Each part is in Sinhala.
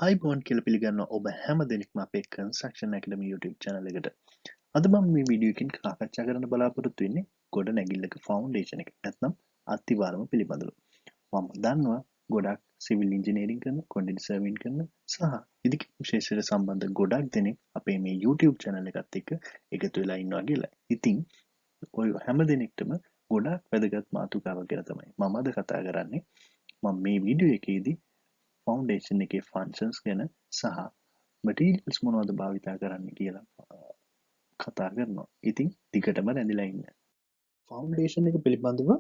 අයිබෝන් කියලා පිළිගන්නවා ඔබ හැම දෙනෙක්ම අපේ කන්ස්ට්‍රක්ෂන් ඇකඩමි YouTube channel එකට. අද මම මේ වීඩියෝ එකකින් සාකච්ඡා කරන්න බලාපොරොත්තු වෙන්නේ ගොඩ නැගිල්ලක ෆවුන්ඩේෂන් එක. නැත්නම් අත්තිවාරම පිළිබඳව. මම දන්නවා ගොඩක් සිවිල් ඉංජිනේරින් කරන, කොන්ක්‍රීට් සර්වින් කරන සහ ඉදිකි විශේෂයට සම්බන්ධ ගොඩක් දෙනෙක් අපේ මේ YouTube channel එකත් එක්ක එකතු වෙලා ඉන්නවා කියලා. ඉතින් ඔය හැම දෙනෙක්ටම ගොඩක් වැදගත් මාතෘකාවක් ගැන තමයි මම අද කතා කරන්නේ. මම මේ වීඩියෝ එකේදී ෆවුන්ඩේෂන් එකේ ෆන්ක්ෂන්ස් ගැන සහ මටීරියල්ස් මොනවද භාවිතා කරන්න කියලා කතා කරනවා. ඉතින් දිගටම රැඳිලා ඉන්න. ෆවුන්ඩේෂන් එක පිළිබඳව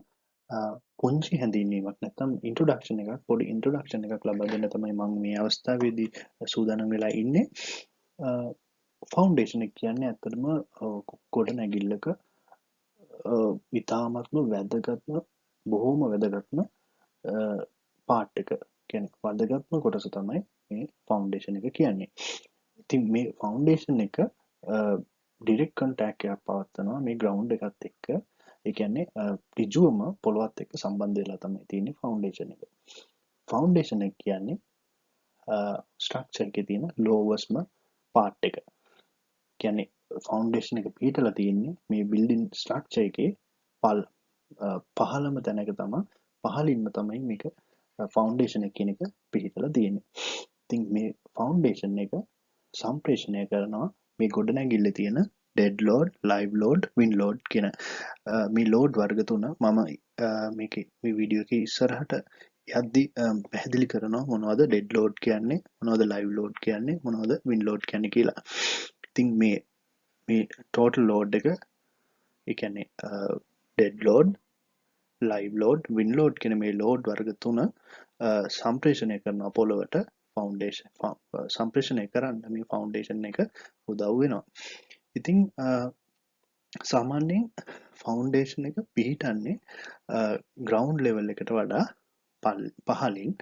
පුංචි හැඳින්වීමක් නැත්නම් ඉන්ට්‍රොඩක්ෂන් එකක් පොඩි ඉන්ට්‍රොඩක්ෂන් එකක් ලබා දෙන්න තමයි මම මේ අවස්ථාවේදී සූදානම් වෙලා ඉන්නේ. ෆවුන්ඩේෂන් එක කියන්නේ ඇත්තටම ගොඩනැගිල්ලක ඉතාමත්ම වැදගත්ම බොහෝම වැදගත්ම පාර්ට් එක. කියන්නේ වැදගත්ම කොටස තමයි මේ ෆවුන්ඩේෂන් එක කියන්නේ. ඉතින් මේ ෆවුන්ඩේෂන් එක ඩිරෙක්ට් කන්ටැක්ට් එකක් පවත්වනවා මේ ග්‍රවුන්ඩ් එකත් එක්ක. ඒ කියන්නේ ඍජුවම පොළොවත් එක්ක සම්බන්ධ වෙලා තමයි තියෙන්නේ ෆවුන්ඩේෂන් එක. ෆවුන්ඩේෂන් එක කියන්නේ ස්ට්‍රක්චර් එකේ තියෙන ලෝවස්ම පාර්ට් එක. කියන්නේ ෆවුන්ඩේෂන් එක පිටලා තියෙන්නේ මේ බිල්ඩින් ස්ට්‍රක්චර් එකේ පහළම තැනක තමයි පහළින්ම තමයි මේක ෆවුන්ඩේෂන් එක කියන එක පිහිටලා තියෙන්නේ. ඉතින් මේ ෆවුන්ඩේෂන් එක සම්ප්‍රේෂණය කරනවා මේ ගොඩනැගිල්ලේ තියෙන dead load, live load, win load කියන මේ ලෝඩ් වර්ග තුන මම මේකේ මේ වීඩියෝ එකේ ඉස්සරහට යද්දි පැහැදිලි කරනවා මොනවද ඩෙඩ් ලෝඩ් කියන්නේ, මොනවද ලයිව් ලෝඩ් කියන්නේ, මොනවද වින් ලෝඩ් කියන්නේ කියලා. ඉතින් මේ ටෝටල් ලෝඩ් එක ඒ කියන්නේ dead load, live load, win load කියන මේ ලෝඩ් වර්ග තුන සම්ප්‍රේෂණය කරනවා පොළොවට ෆවුන්ඩේෂන් සම්ප්‍රේෂණය කරන්න මේ ෆවුන්ඩේෂන් එක උදව් වෙනවා. ඉතින් සාමාන්‍යයෙන් ෆවුන්ඩේෂන් එක පිහිටන්නේ ග්‍රවුන්ඩ් ලෙවල් එකට වඩා පහළින්.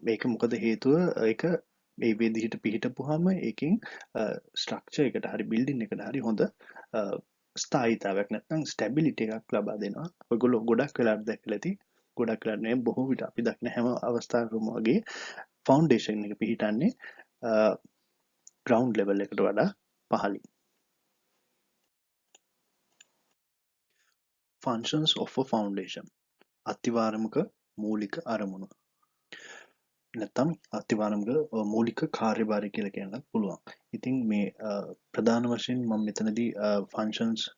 මේක මොකද හේතුව ඒක මේ විදිහට පිහිටපුවාම ඒකෙන් ස්ට්‍රක්චර් එකට හරි බිල්ඩින් එකට හරි හොඳ ස්ථායීතාවයක් නැත්නම් ස්ටැබිලිටි එකක් ලබා දෙනවා. ඔයගොල්ලෝ ගොඩක් වෙලාවට දැකලා ඇති. ගොඩක් වෙලාවට නෙවෙයි බොහෝ විට අපි දකින හැම අවස්ථාවකම වගේ ෆවුන්ඩේෂන් එක පිහිටන්නේ ග්‍රවුන්ඩ් ලෙවල් එකට වඩා පහළින්. Functions of a foundation. අතිවාරමක මූලික අරමුණු. නැත්නම් අතිවාරමක මූලික කාර්යභාරය කියලා කියන්නත් පුළුවන්. ඉතින් මේ ප්‍රධාන වශයෙන් මම මෙතනදී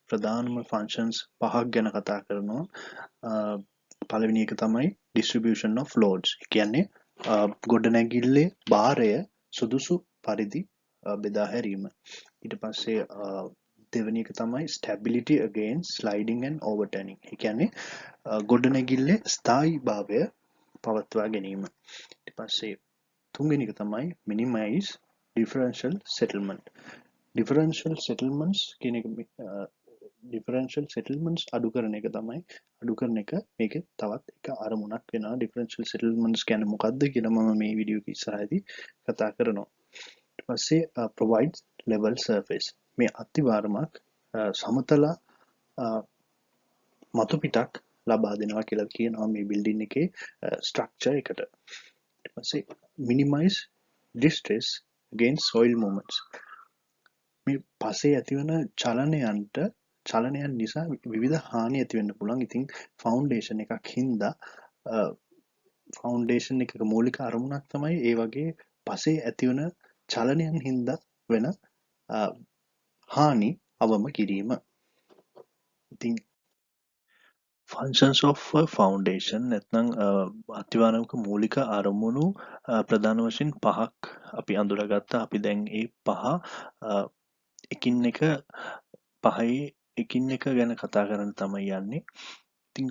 ප්‍රධානම ෆන්ක්ෂන්ස් පහක් ගැන කතා කරනවා. පළවෙනි එක තමයි distribution of loads. ඒ කියන්නේ ගොඩනැගිල්ලේ භාරය සුදුසු පරිදි බෙදා හැරීම. ඊට පස්සේ දෙවෙනි එක තමයි stability against sliding and overturning. ඒ කියන්නේ ගොඩනැගිල්ලේ ස්ථායීභාවය පවත්වා ගැනීම. ඊට පස්සේ තුන්වෙනි එක තමයි minimize differential settlement. differential settlements කියන එක differential settlements අඩු කරන එක මේකේ තවත් එක අරමුණක් වෙනවා. differential settlements කියන්නේ මොකක්ද කියලා මම මේ වීඩියෝ එක ඉස්සරහදී කතා කරනවා. ඊට පස්සේ provides level surface. මේ අතිවාරමක් සමතල මතු පිටක් ලබා දෙනවා කියලා කියනවා මේ බිල්ඩින් එකේ ස්ට්‍රක්චර් එකට. ඊට පස්සේ minimize distress against soil movements. මේ පසේ ඇතිවන චලනයන් නිසා විවිධ හානි ඇති වෙන්න පුළුවන්. ඉතින් ෆවුන්ඩේෂන් එකක් හින්දා ෆවුන්ඩේෂන් එකක මූලික අරමුණක් තමයි ඒ වගේ පසේ ඇතිවන චලනයන් හින්දා වෙන හානි අවම කිරීම. ඉතින් functions of a foundation නැත්නම් අතිවාරමක මූලික අරමුණු ප්‍රධාන වශයෙන් පහක් අපි අඳුරගත්තා. අපි දැන් ඒ එකින් එක ගැන කතා කරන්න තමයි යන්නේ. ඉතින්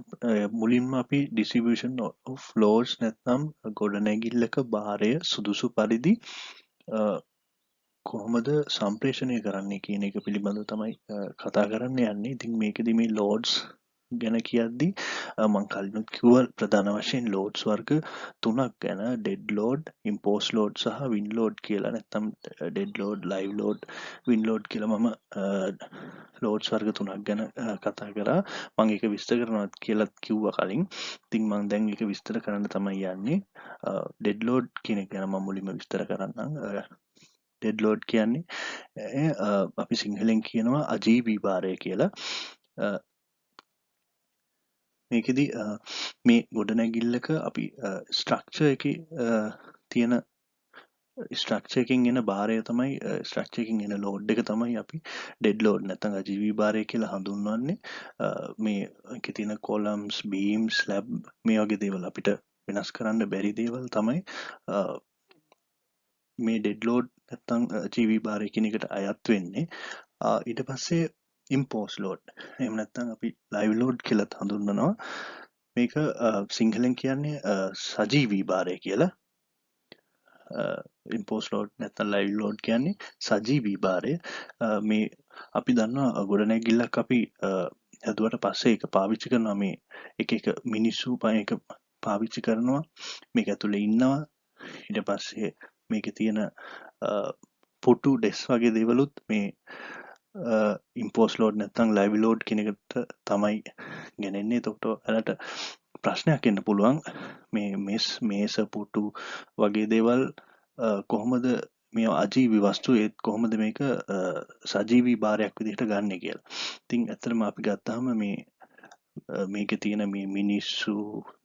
මුලින්ම අපි distribution of loads නැත්නම් ගොඩනැගිල්ලක භාරය සුදුසු පරිදි කොහොමද සම්ප්‍රේෂණය කරන්නේ කියන එක පිළිබඳව තමයි කතා කරන්න යන්නේ. ඉතින් මේකෙදි මේ loads ගැන කියද්දි මං කලිනුත් කිව්වා ප්‍රධාන වශයෙන් ලෝඩ්ස් වර්ග තුනක් ගැන ඩෙඩ් ලෝඩ්, ඉම්පෝස් ලෝඩ් සහ වින් ලෝඩ් කියලා. නැත්නම් dead load, live load, win load කියලා මම ලෝඩ්ස් වර්ග තුනක් ගැන කතා කරා. මම ඒක විස්තර කරනවා කියලා කිව්වා කලින්. ඉතින් මම දැන් ඒක විස්තර කරන්න තමයි යන්නේ. ඩෙඩ් ලෝඩ් කියන එක ගැන මම මුලින්ම විස්තර කරන්නම්. ඩෙඩ් ලෝඩ් කියන්නේ අපි සිංහලෙන් කියනවා අජීවී භාරය කියලා. මේකෙදි මේ ගොඩනැගිල්ලක අපි ස්ට්‍රක්චර් එකේ තියෙන ස්ට්‍රක්චර් එකකින් එන භාරය තමයි ස්ට්‍රක්චර් එකකින් එන ලෝඩ් එක තමයි අපි ඩෙඩ් ලෝඩ් නැත්නම් අජීවී භාරය කියලා හඳුන්වන්නේ. මේ එකේ තියෙන කොලම්ස්, බීම්ස්, ස්ලැබ් මේ වගේ දේවල් අපිට වෙනස් කරන්න බැරි දේවල් තමයි මේ ඩෙඩ් ලෝඩ් නැත්නම් අජීවී භාරය කියන එකට අයත් වෙන්නේ. ඊට පස්සේ ඉම්පෝස් ලෝඩ් එහෙම නැත්නම් අපි ලයිව් ලෝඩ් කියලාත් හඳුන්වනවා. මේක සිංහලෙන් කියන්නේ සජීවී භාරය කියලා. ඉම්පෝස් ලෝඩ් නැත්නම් ලයිව් ලෝඩ් කියන්නේ සජීවී භාරය. මේ අපි දන්නවා ගොඩනැගිල්ලක් අපි හැදුවට පස්සේ ඒක පාවිච්චි කරනවා. මේ එක මිනිස්සු ඒක පාවිච්චි කරනවා. මේක ඇතුලේ ඉන්නවා. ඊට පස්සේ මේකේ තියෙන පුටු ඩෙස් වගේ දේවලුත් මේ ඉම්පෝස් ලෝඩ් නැත්නම් ලයිව් ලෝඩ් කියන එකට තමයි ගෙනෙන්නේ. එතකොට ඔයාලට ප්‍රශ්නයක් එන්න පුළුවන් මේ මේස පුටු වගේ දේවල් කොහොමද මේ අජීවී වස්තු ඒත් කොහොමද මේක සජීවී භාරයක් විදිහට ගන්නෙ කියලා. ඉතින් ඇත්තටම අපි ගත්තාම මේකේ තියෙන මේ මිනිස්සු,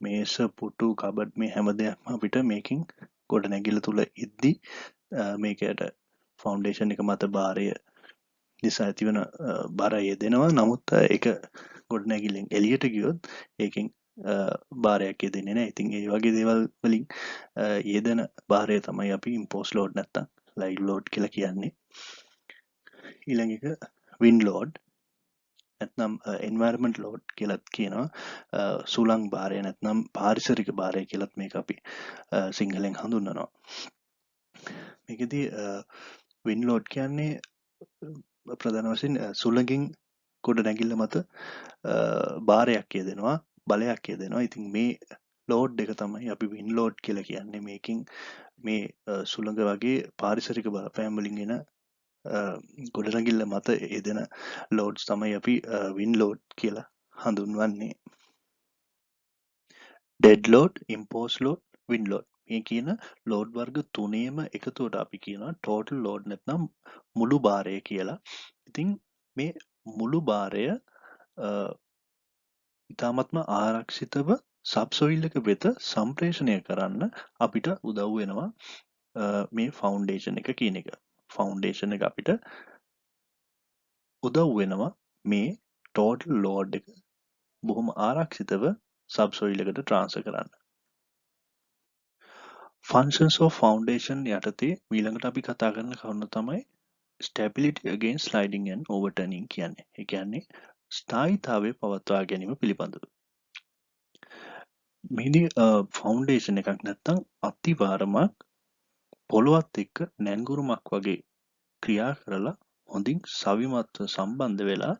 මේස, පුටු, කබඩ් මේ හැම දෙයක්ම අපිට මේකෙන් ගොඩනැගිල්ල තුල ඉද්දි මේකට ෆවුන්ඩේෂන් එක මත භාරය නිසා ඇතිවන බර යෙදෙනවා. නමුත් ඒක ගොඩනැගිල්ලෙන් එළියට ගියොත් ඒකෙන් භාරයක් යෙදෙන්නේ නැහැ. ඉතින් ඒ වගේ දේවල් වලින් යෙදෙන භාරය තමයි අපි ඉම්පෝස් ලෝඩ් නැත්නම් ලයිව් ලෝඩ් කියලා කියන්නේ. ඊළඟ එක වින් ලෝඩ් නැත්නම් එන්වයරන්මන්ට් ලෝඩ් කියලාත් කියනවා. සුළං භාරය නැත්නම් පාරිසරික භාරය කියලාත් මේක අපි සිංහලෙන් හඳුන්වනවා. මේකෙදී වින් ලෝඩ් කියන්නේ ප්‍රධාන වශයෙන් සුළඟින් ගොඩනැගිල්ල මත භාරයක් යෙදෙනවා, බලයක් යෙදෙනවා. ඉතින් මේ ලෝඩ් එක තමයි අපි වින් ලෝඩ් කියලා කියන්නේ. මේකෙන් මේ සුළඟ වගේ පාරිසරික බලපෑම් වලින් එන ගොඩනැගිල්ල මත යෙදෙන ලෝඩ්ස් තමයි අපි වින් ලෝඩ් කියලා හඳුන්වන්නේ. Dead load, impose load, win load මේ කියන ලෝඩ් වර්ග තුනේම එකතුවට අපි කියනවා ටෝටල් ලෝඩ් නැත්නම් මුළු භාරය කියලා. ඉතින් මේ මුළු භාරය ඉතාමත්ම ආරක්ෂිතව සබ්සොයිල් එක වෙත සම්ප්‍රේෂණය කරන්න අපිට උදව් වෙනවා මේ ෆවුන්ඩේෂන් එක කියන එක. ෆවුන්ඩේෂන් එක අපිට උදව් වෙනවා මේ ටෝටල් ලෝඩ් එක බොහොම ආරක්ෂිතව සබ්සොයිල් එකට ට්‍රාන්ස්ෆර් කරන්න. ෆන්ක්ෂන්ස් ඔෆ් ෆවුන්ඩේෂන් යටතේ ඊළඟට අපි කතා කරන කරුණ තමයි ස්ටැබිලිටි අගේන්ස්ට් ස්ලයිඩින් ඇන්ඩ් ඕවර්ටර්නින් කියන්නේ. ඒ කියන්නේ ස්ථායීතාවය පවත්වා ගැනීම පිළිබඳව. මෙහිදී ෆවුන්ඩේෂන් එකක් නැත්නම් අත්තිවාරමක් පොළොවත් එක්ක නැංගුරුමක් වගේ ක්‍රියා කරලා හොඳින් සවිමත්ව සම්බන්ධ වෙලා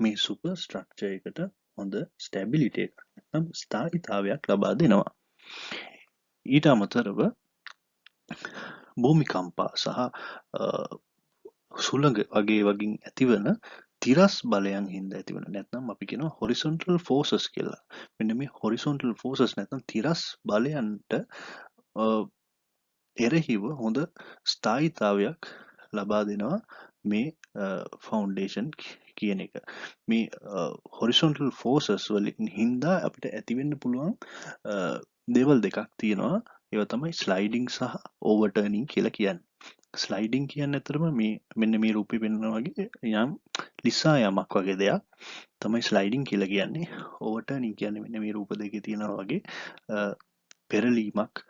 මේ සුපර් ස්ට්‍රක්චර් එකට හොඳ ස්ටැබිලිටි එකක් නැත්නම් ස්ථායීතාවයක් ලබා දෙනවා. ඊට අමතරව භූමිකම්පා සහ සුළඟ වගේ ඇතිවන තිරස් බලයන් හින්දා ඇතිවන නැත්නම් අපි කියනවා horizontal forces කියලා. මෙන්න මේ horizontal forces නැත්නම් තිරස් බලයන්ට එරෙහිව හොඳ ස්ථායීතාවයක් ලබා දෙනවා මේ ෆවුන්ඩේෂන් කියන එක. මේ horizontal forces වලින් හින්දා අපිට ඇතිවෙන්න පුළුවන් දේවල් දෙකක් තියෙනවා. ඒවා තමයි ස්ලයිඩිං සහ ඕවර්ටර්නින් කියලා කියන්නේ. ස්ලයිඩිං කියන්නේ ඇත්තටම මෙන්න මේ රූපේ පෙන්වනවා වගේ යම් ලිසා යමක් වගේ දෙයක් තමයි ස්ලයිඩිං කියලා කියන්නේ. ඕවර්ටර්නින් කියන්නේ මෙන්න මේ රූප දෙකේ තියෙනවා වගේ පෙරලීමක්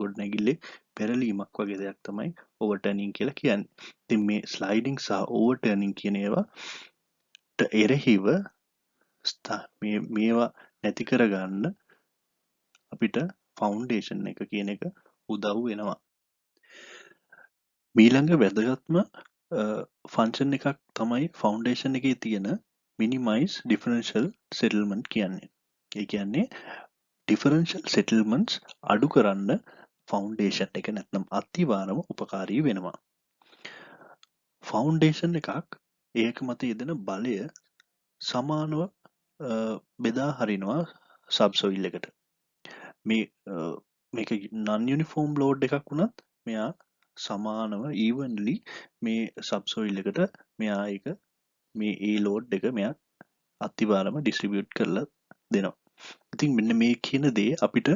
ගොඩනැගිල්ලේ පෙරලීමක් වගේ දෙයක් තමයි ඕවර්ටර්නින් කියලා කියන්නේ. ඉතින් මේ ස්ලයිඩිං සහ ඕවර්ටර්නින් කියන ඒවාට එරෙහිව මේවා නැති කරගන්න අපිට ෆවුන්ඩේෂන් එක කියන එක උදව් වෙනවා. ඊළඟ වැදගත්ම ෆන්ක්ෂන් එකක් තමයි ෆවුන්ඩේෂන් එකේ තියෙන minimize differential settlement කියන්නේ. ඒ කියන්නේ differential settlements අඩු කරන්න ෆවුන්ඩේෂන් එක නැත්නම් අතිවාරම උපකාරී වෙනවා. ෆවුන්ඩේෂන් එකක් ඒක මත යෙදෙන බලය සමානව බෙදා හරිනවා සබ්සොයිල් එකට. මේක non uniform load එකක් වුණත් මෙයා සමානව evenly මේ සබ්සොයිල් එකට මෙයා ඒක මේ ඒ ලෝඩ් එක මෙයා අතිවාරම ඩිස්ට්‍රිබියුට් කරලා දෙනවා. ඉතින් මෙන්න මේ කියන දේ අපිට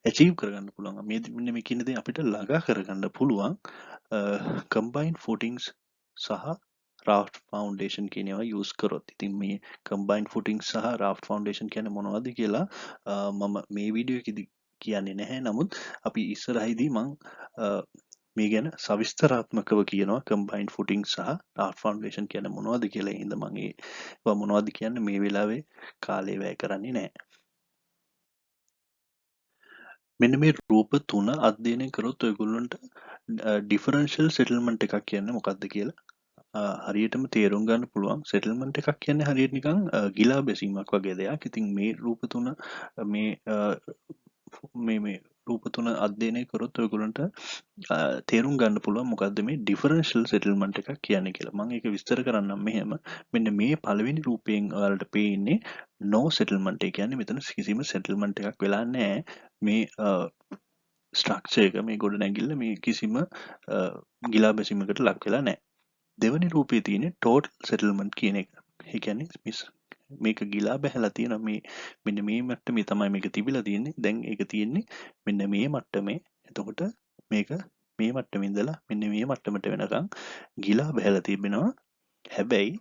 achieve කරගන්න පුළුවන්. මෙන්න මේ කියන දේ අපිට ළඟා කරගන්න පුළුවන් combined footings සහ raft foundation කියන ඒවා use කරොත්. ඉතින් මේ combined footings සහ raft foundation කියන්නේ මොනවද කියලා මම මේ වීඩියෝ එකේදී කියන්නේ නැහැ. නමුත් අපි ඉස්සරහදී මම මේ ගැන සවිස්තරාත්මකව කියනවා combined footing සහ raft foundation කියන්නේ මොනවද කියලා. ඒ හින්දා මම ඒවා මොනවද කියන්නේ මේ වෙලාවේ කාලය වැය කරන්නේ නැහැ. මෙන්න මේ රූප තුන අධ්‍යයනය කරොත් ඔයගොල්ලන්ට differential settlement එකක් කියන්නේ මොකක්ද කියලා හරියටම තේරුම් ගන්න පුළුවන්. settlement එකක් කියන්නේ හරියට නිකන් ගිලා බැසීමක් වගේ දෙයක්. ඉතින් මේ රූප තුන මේ රූප තුන අධ්‍යයනය කරොත් ඔයගොල්ලන්ට තේරුම් ගන්න පුළුවන් මොකද්ද මේ differential settlement එකක් කියන්නේ කියලා. මම ඒක විස්තර කරන්නම් මෙහෙම. මෙන්න මේ පළවෙනි රූපයෙන් ඔයාලට පේන්නේ no settlement. ඒ කියන්නේ මෙතන කිසිම settlement එකක් වෙලා නැහැ. මේ ස්ට්‍රක්චර් එක මේ ගොඩනැගිල්ල මේ කිසිම ගිලා බැසීමකට ලක් වෙලා නැහැ. දෙවෙනි රූපයේ තියෙන්නේ total settlement කියන එක. ඒ කියන්නේ මේක ගිලා බැහැලා තියෙන මේ මෙන්න මේ මට්ටමේ තමයි මේක තිබිලා තියෙන්නේ. දැන් ඒක තියෙන්නේ මෙන්න මේ මට්ටමේ. එතකොට මේක මේ මට්ටමේ ඉඳලා මෙන්න මේ මට්ටමට වෙනකන් ගිලා බැහැලා තිබෙනවා. හැබැයි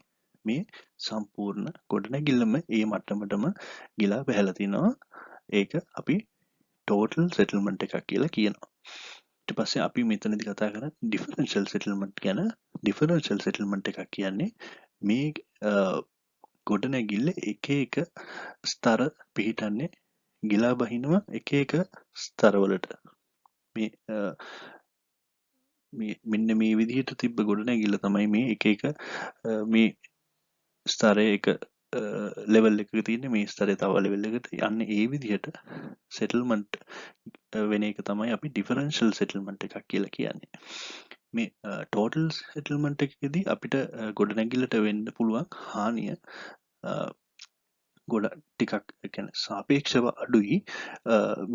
මේ සම්පූර්ණ ගොඩනැගිල්ලම ඒ මට්ටමටම ගිලා බැහැලා තිනවා. ඒක අපි total settlement එකක් කියලා කියනවා. ඊට පස්සේ අපි මෙතනදී කතා කරන්නේ differential settlement ගැන. differential settlement එකක් කියන්නේ මේ ගොඩනැගිල්ල එක එක ස්තර පිහිටන්නේ ගිලා බහිනවා එක එක ස්තරවලට. මෙන්න මේ විදිහට තිබ්බ ගොඩනැගිල්ල තමයි මේ එක එක මේ ස්තරය එක ලෙවල් එකක තියෙන්නේ මේ ස්තරේ තව ලෙවල් එකකට යන්නේ. ඒ විදිහට settlement වෙන එක තමයි අපි differential settlement එකක් කියලා කියන්නේ. මේ total settlement එකේදී අපිට ගොඩනැගිල්ලට වෙන්න පුළුවන් හානිය ගොඩ ටිකක් කියන්නේ සාපේක්ෂව අඩුයි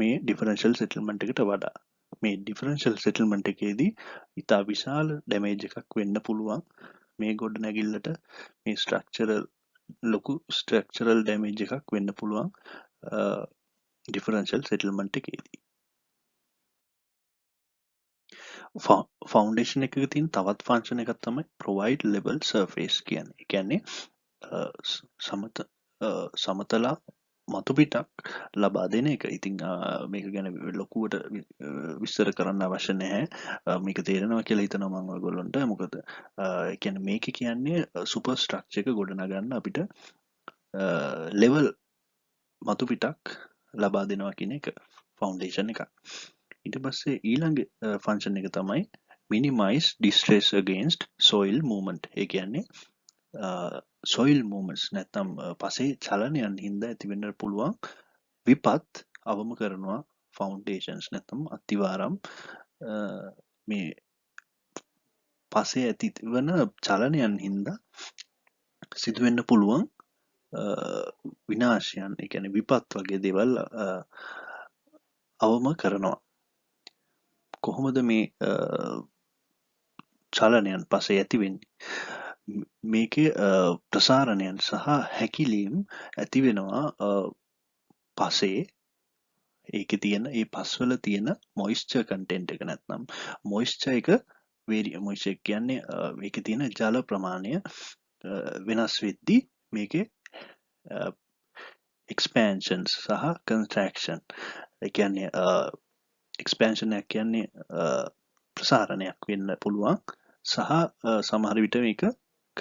මේ differential settlement එකට වඩා. මේ differential settlement එකේදී ඉතා විශාල damage එකක් වෙන්න පුළුවන් මේ ගොඩනැගිල්ලට. මේ ලොකු structural damage එකක් වෙන්න පුළුවන් differential settlement එකේදී. ෆවුන්ඩේෂන් එකක තියෙන තවත් ෆන්ක්ෂන් එකක් තමයි provide level surface කියන්නේ. ඒ කියන්නේ සමතලා මතු පිටක් ලබා දෙන එක. ඉතින් මේක ගැන ලොකුවට විස්තර කරන්න අවශ්‍ය නැහැ. මේක තේරෙනවා කියලා හිතනවා මම ඔයගොල්ලන්ට. මොකද ඒ කියන්නේ මේක කියන්නේ සුපර් ස්ට්‍රක්චර් එක ගොඩනගන්න අපිට ලෙවල් මතු පිටක් ලබා දෙනවා කියන එක ෆවුන්ඩේෂන් එකක්. ඊට පස්සේ ඊළඟ ෆන්ක්ෂන් එක තමයි minimize distress against soil movement. ඒ කියන්නේ soil movements නැත්නම් පසේ චලනයන් හින්දා ඇතිවෙන්න පුළුවන් විපත් අවම කරනවා foundations නැත්නම් අතිවාරම් මේ පසේ ඇතිවන චලනයන් හින්දා සිදුවෙන්න පුළුවන් විනාශයන්. ඒ කියන්නේ විපත් වගේ දේවල් අවම කරනවා. කොහොමද මේ චලනයන් පසේ ඇති වෙන්නේ? මේකේ ප්‍රසාරණයන් සහ හැකිලීම් ඇති වෙනවා පසේ. ඒකේ තියෙන ඒ පස්වල තියෙන මොයිස්චර් කන්ටෙන්ට් එක නැත්නම් මොයිස්චර් එක මොයිස්චර් කියන්නේ ඒකේ තියෙන ජල ප්‍රමාණය වෙනස් වෙද්දී මේකේ expansions සහ contraction. ඒ කියන්නේ expansion එක කියන්නේ ප්‍රසාරණයක් වෙන්න පුළුවන් සහ සමහර විට මේක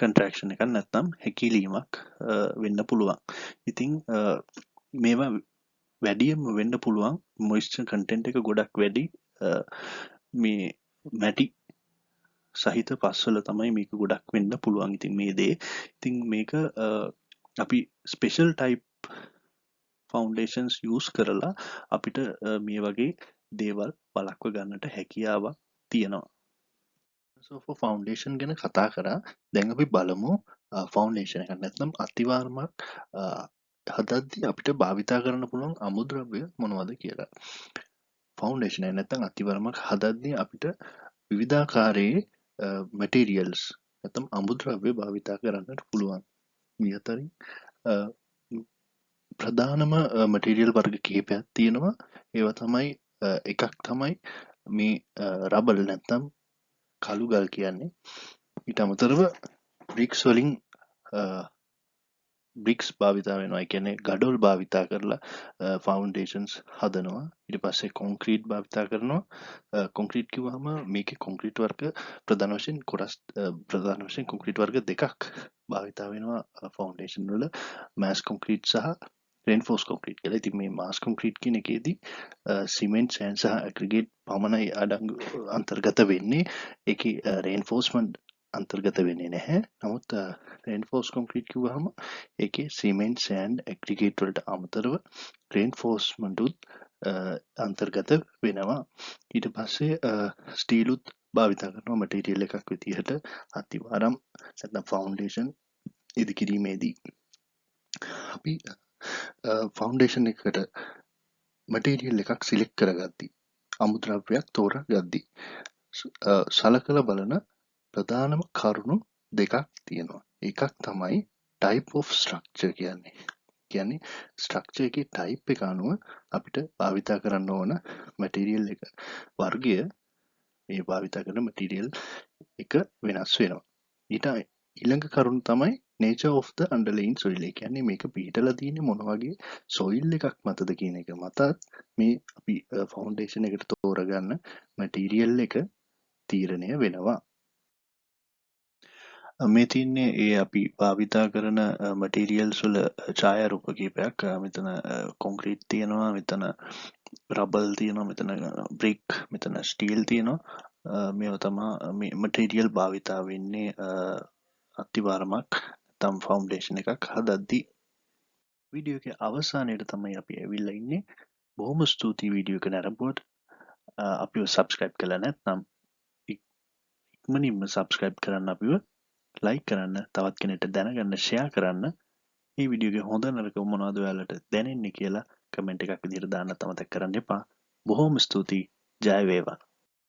contraction එකක් නැත්නම් හැකිලීමක් වෙන්න පුළුවන්. ඉතින් මේවා වැඩියෙන්ම වෙන්න පුළුවන් moisture content එක ගොඩක් වැඩි මේ මැටි සහිත පස්වල තමයි මේක ගොඩක් වෙන්න පුළුවන්. ඉතින් මේ දේ ඉතින් මේක අපි ස්පෙෂල් ටයිප් ෆවුන්ඩේෂන්ස් යූස් කරලා අපිට මේ වගේ දේවල් වළක්ව ගන්නට හැකියාවක් තියෙනවා. සෝ ෆවුන්ඩේෂන් ගැන කතා කරා. දැන් අපි බලමු ෆවුන්ඩේෂන් එකක් නැත්නම් අතිවාරමක් හදද්දී අපිට භාවිතා කරන්න පුළුවන් අමුද්‍රව්‍ය මොනවද කියලා. ෆවුන්ඩේෂන් එක නැත්නම් අතිවාරමක් හදද්දී අපිට විවිධාකාරයේ මැටීරියල්ස් නැත්නම් අමුද්‍රව්‍ය භාවිතා කරන්නට පුළුවන්. මේ අතරින් ප්‍රධානම මැටීරියල් වර්ග කිහිපයක් තියෙනවා. ඒවා තමයි එකක් තමයි මේ රබල් නැත්නම් කළු ගල් කියන්නේ. ඊට අමතරව බ්‍රික්ස් වලින් බ්‍රික්ස් භාවිතා වෙනවා. ඒ කියන්නේ ගඩොල් භාවිතා කරලා ෆවුන්ඩේෂන්ස් හදනවා. ඊට පස්සේ කොන්ක්‍රීට් භාවිතා කරනවා. කොන්ක්‍රීට් කිව්වහම මේකේ කොන්ක්‍රීට් වර්ග ප්‍රධාන වශයෙන් කොන්ක්‍රීට් වර්ග දෙකක් භාවිතා වෙනවා ෆවුන්ඩේෂන් වල. මෑස් කොන්ක්‍රීට් සහ රේන්ෆෝස් කොන්ක්‍රීට් කියලා. ඉතින් මේ මාස් කොන්ක්‍රීට් කියන එකේදී සිමෙන්ට් සෑන්ඩ් සහ ඇග්‍රිගේට් පමණයි අන්තර්ගත වෙන්නේ. ඒකේ රේන්ෆෝස්මන්ට් අන්තර්ගත වෙන්නේ නැහැ. නමුත් රේන්ෆෝස් කොන්ක්‍රීට් කිව්වහම ඒකේ සිමෙන්ට් සෑන්ඩ් ඇග්‍රිගේට් වලට අමතරව රේන්ෆෝස්මන්ට් උත් අන්තර්ගත වෙනවා. ඊට පස්සේ ස්ටීලුත් භාවිතා කරනවා මැටීරියල් එකක් විදිහට අතිවාරම් නැත්නම් ෆවුන්ඩේෂන් ඉදිකිරීමේදී. අපි ෆවුන්ඩේෂන් එකට මැටීරියල් එකක් සිලෙක්ට් කරගද්දී අමුද්‍රව්‍යයක් තෝරාගද්දී සලකලා බලන ප්‍රධානම කරුණු දෙකක් තියෙනවා. එකක් තමයි type of structure කියන්නේ. කියන්නේ ස්ට්‍රක්චර් එකේ ටයිප් එක අනුව අපිට භාවිතා කරන්න ඕන මැටීරියල් එක වර්ගය මේ භාවිතා කරන මැටීරියල් එක වෙනස් වෙනවා. ඊට ඊළඟ කරුණ තමයි nature of the underlying soil. ඒ කියන්නේ මේක පිහිටලා තියෙන්නේ මොන වගේ soil එකක් මතද කියන එක මතත් මේ අපි ෆවුන්ඩේෂන් එකට තෝරගන්න මැටීරියල් එක තීරණය වෙනවා. මේ තියන්නේ ඒ අපි භාවිතා කරන මැටීරියල්ස් වල ඡායාරූප කිහිපයක්. මෙතන කොන්ක්‍රීට් තියෙනවා, මෙතන රබල් තියෙනවා, මෙතන බ්‍රික්, මෙතන ස්ටීල් තියෙනවා. මේවා තමයි මේ මැටීරියල් භාවිතා වෙන්නේ අතිවාරමක් නැත්නම් ෆවුන්ඩේෂන් එකක් හදද්දී. වීඩියෝ එකේ අවසානයේ තමයි අපි ඇවිල්ලා ඉන්නේ. බොහොම ස්තුතියි වීඩියෝ එක නරඹුවට. අපිව සබ්ස්ක්‍රයිබ් කළා නැත්නම් ඉක්මනින්ම සබ්ස්ක්‍රයිබ් කරන්න, අපිව ලයික් කරන්න, තවත් කෙනෙක්ට දැනගන්න ෂෙයා කරන්න. මේ වීඩියෝ එකේ හොඳ නරක මොනවද ඔයාලට දැනෙන්නේ කියලා කමෙන්ට් එකක් විදිහට දාන්න අමතක කරන්න එපා. බොහොම ස්තුතියි. ජය වේවා.